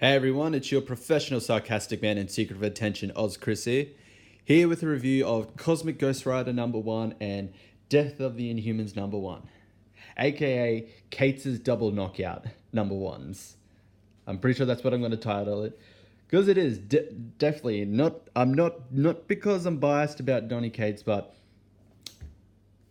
Hey everyone, it's your professional sarcastic man and secret of attention, Oz Chris here with a review of Cosmic Ghost Rider number 1 and Death of the Inhumans number 1, aka Cates' double knockout number 1s. I'm pretty sure that's what I'm going to title it, because it is definitely not. I'm not because I'm biased about Donny Cates, but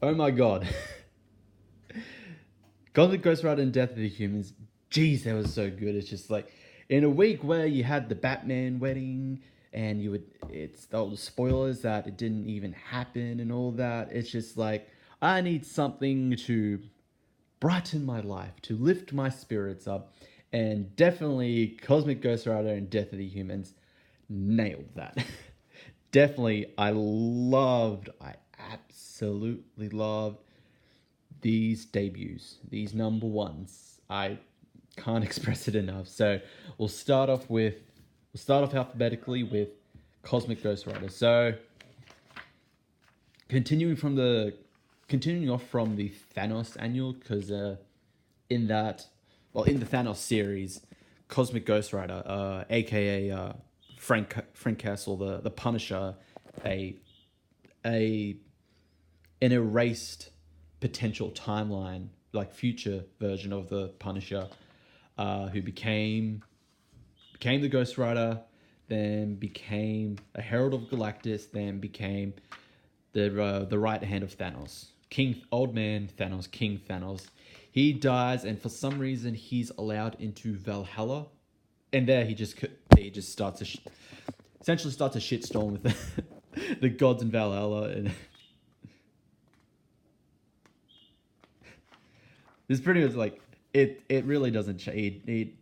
oh my god, Cosmic Ghost Rider and Death of the Humans. Jeez, that was so good. It's just like in a week where you had the Batman wedding and it's all the spoilers that it didn't even happen and all that. It's just like I need something to brighten my life, to lift my spirits up, and definitely Cosmic Ghost Rider and Death of the Humans nailed that. Definitely, I absolutely loved these debuts, these number ones. I can't express it enough. So we'll start off alphabetically with Cosmic Ghost Rider. So continuing off from the Thanos annual, because in the Thanos series, Cosmic Ghost Rider, aka Frank Castle, the Punisher, a an erased potential timeline, like future version of the Punisher, who became the Ghost Rider, then became a Herald of Galactus, then became the right hand of Thanos, Old Man Thanos, King Thanos. He dies, and for some reason, he's allowed into Valhalla, and there he just starts essentially starts a shitstorm with the gods in Valhalla, and it's pretty much like it really doesn't change.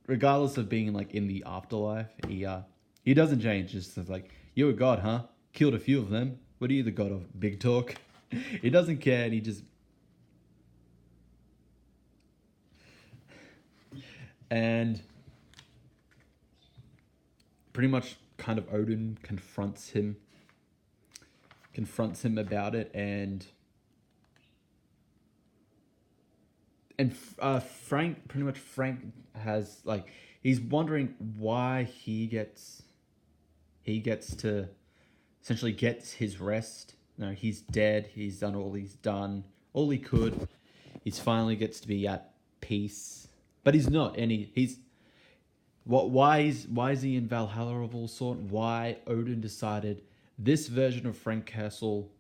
Regardless of being like in the afterlife, he doesn't change. Just like, you're a god, huh? Killed a few of them. What are you, the god of big talk? He doesn't care, and he just and pretty much kind of Odin confronts him about it, and Frank has like, he's wondering why he gets to essentially gets his rest. No, he's dead. He's done all he could. He's finally gets to be at peace, but he's not. And he's what? Why is he in Valhalla of all sort? Why Odin decided this version of Frank Castle,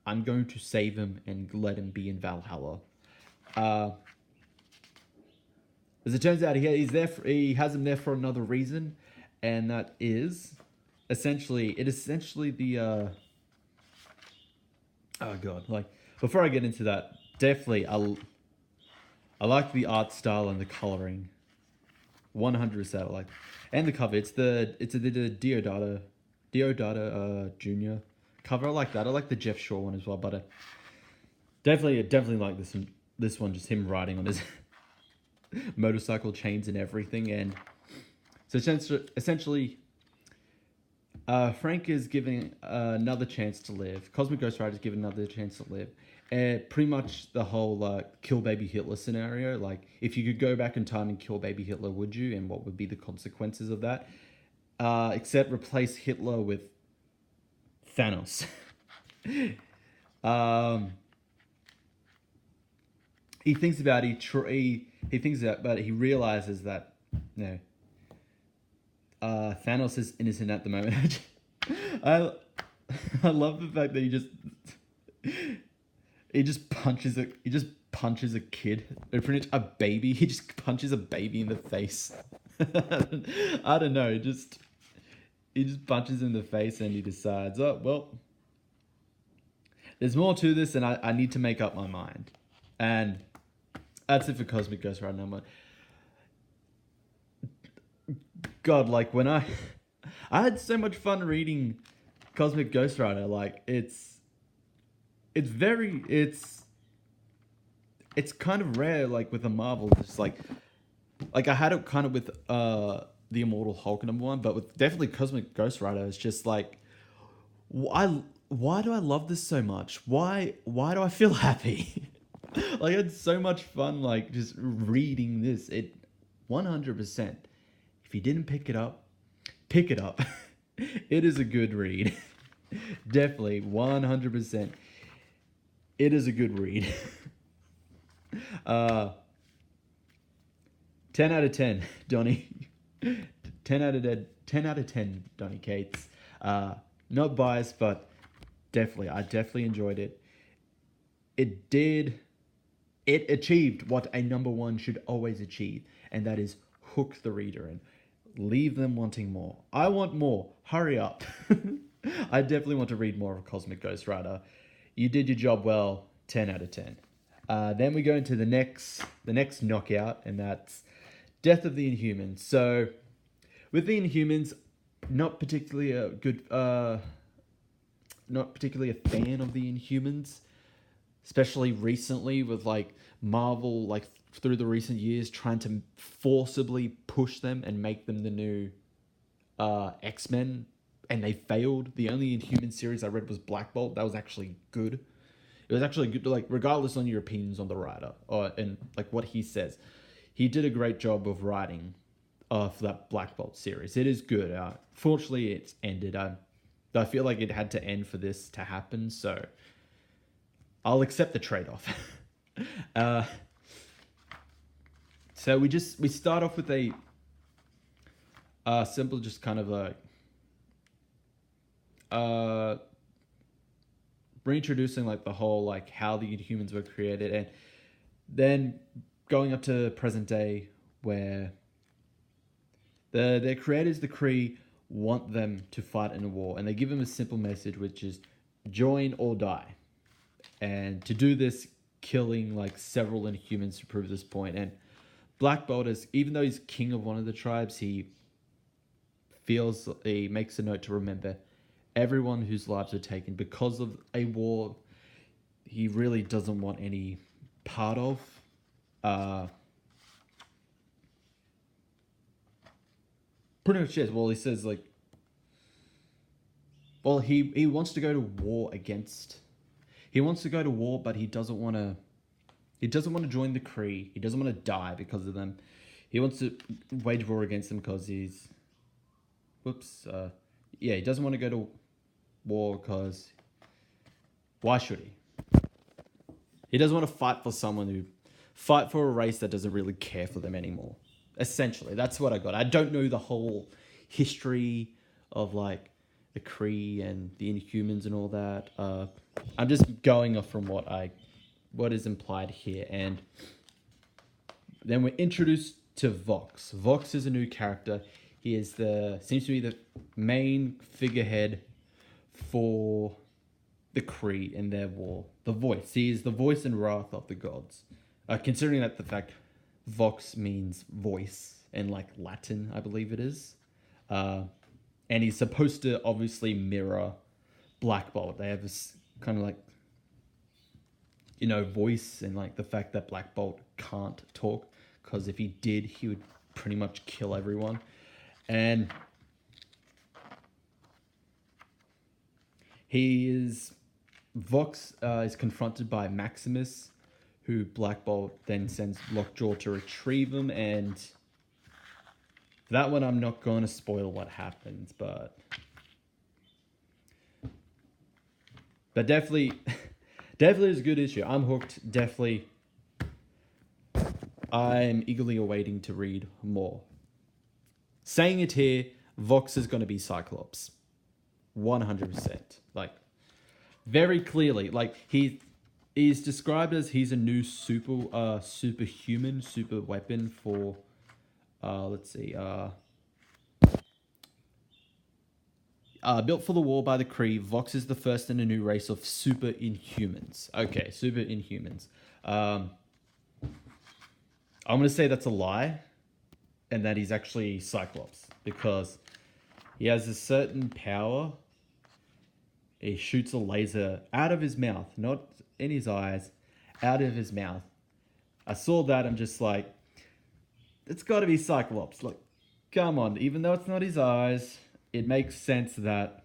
I'm going to save him and let him be in Valhalla. As it turns out, he has him there for another reason, and that is essentially the oh god, like, before I get into that, definitely I like the art style and the coloring, 100%. I like, and the cover. It's the Deodata Junior cover. I like that. I like the Jeff Shaw one as well, but definitely like this one, just him riding on his motorcycle chains and everything. And so essentially, Frank is giving another chance to live. Cosmic Ghost Rider is given another chance to live. Pretty much the whole kill baby Hitler scenario. Like, if you could go back in time and kill baby Hitler, would you? And what would be the consequences of that? Except replace Hitler with Thanos. He thinks about it. He thinks about it. He realizes that Thanos is innocent at the moment. I I love the fact that he just punches a kid, or pretty much a baby. He just punches a baby in the face. I don't know. He just punches in the face, and he decides, oh well, there's more to this, and I need to make up my mind. And that's it for Cosmic Ghost Rider number. God, like, when I had so much fun reading Cosmic Ghost Rider. Like, it's kind of rare, like with the Marvel. Just like I had it kind of with the Immortal Hulk number 1, but with definitely Cosmic Ghost Rider, it's just like, why do I love this so much? Why do I feel happy? Like, I had so much fun, like, just reading this. It 100% If you didn't pick it up, pick it up. It is a good read. Definitely, 100%. It is a good read. uh, 10 out of 10, Donny. 10 out of 10, 10 out of 10, Donny Cates. Not biased, but definitely, I definitely enjoyed it. It achieved what a number one should always achieve, and that is hook the reader and leave them wanting more. I want more. Hurry up. I definitely want to read more of Cosmic Ghost Rider. You did your job well. 10 out of 10. Then we go into the next knockout, and that's Death of the Inhumans. So, with the Inhumans, not particularly a fan of the Inhumans, especially recently with like Marvel, like through the recent years, trying to forcibly push them and make them the new X-Men, and they failed. The only Inhuman series I read was Black Bolt. That was actually good. It was actually good, like regardless on your opinions on the writer and like what he says, he did a great job of writing for that Black Bolt series. It is good. Fortunately, it's ended. I feel like it had to end for this to happen, so I'll accept the trade-off. So we start off with a simple, just kind of a reintroducing like the whole like how the Inhumans were created, and then going up to present day where their creators, the Kree, want them to fight in a war, and they give them a simple message, which is join or die. And to do this, killing like several Inhumans to prove this point. And Black Bolt is, even though he's king of one of the tribes, he makes a note to remember everyone whose lives are taken because of a war he really doesn't want any part of. Pretty much, yes. Well, he says like, well, he wants to go to war against. He wants to go to war, but he doesn't want to. He doesn't want to join the Kree. He doesn't want to die because of them. He wants to wage war against them because he's. He doesn't want to go to war because. Why should he? He doesn't want to fight for a race that doesn't really care for them anymore. Essentially, that's what I got. I don't know the whole history of like the Kree and the Inhumans and all that. I'm just going off from what is implied here, and then we're introduced to Vox. Vox is a new character. He is seems to be the main figurehead for the Kree in their war. The voice. He is the voice and wrath of the gods. Considering that the fact Vox means voice in like Latin, I believe it is. And he's supposed to obviously mirror Black Bolt. They have this kind of like, voice, and like the fact that Black Bolt can't talk, because if he did, he would pretty much kill everyone. And Vox is confronted by Maximus, who Black Bolt then sends Lockjaw to retrieve him, and that one I'm not going to spoil what happens, but definitely is a good issue. I'm hooked. Definitely, I'm eagerly awaiting to read more. Saying it here, Vox is going to be Cyclops, 100%. Like, very clearly, like he's described as he's a new superhuman, super weapon for, built for the war by the Kree. Vox is the first in a new race of super Inhumans. Okay, super Inhumans. I'm going to say that's a lie, and that he's actually Cyclops, because he has a certain power. He shoots a laser out of his mouth, not in his eyes, out of his mouth. I saw that, I'm just like, it's got to be Cyclops. Like, come on, even though it's not his eyes, it makes sense that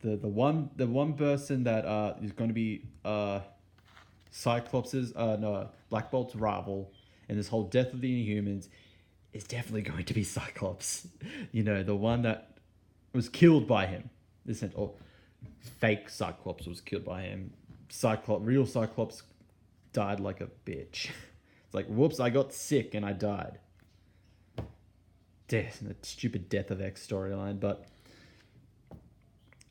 the one person that is going to be Black Bolt's rival in this whole Death of the Inhumans is definitely going to be Cyclops. You know, the one that was killed by him. Or fake Cyclops was killed by him. Real Cyclops died like a bitch. It's like, whoops, I got sick and I died. Death, the stupid Death of X storyline. But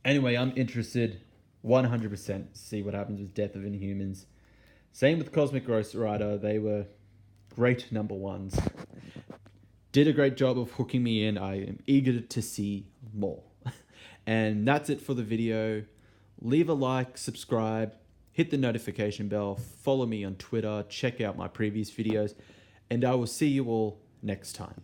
anyway, I'm interested 100% to see what happens with Death of Inhumans. Same with Cosmic Ghost Rider. They were great number ones. Did a great job of hooking me in. I am eager to see more. And that's it for the video. Leave a like, subscribe, hit the notification bell, follow me on Twitter, check out my previous videos, and I will see you all next time.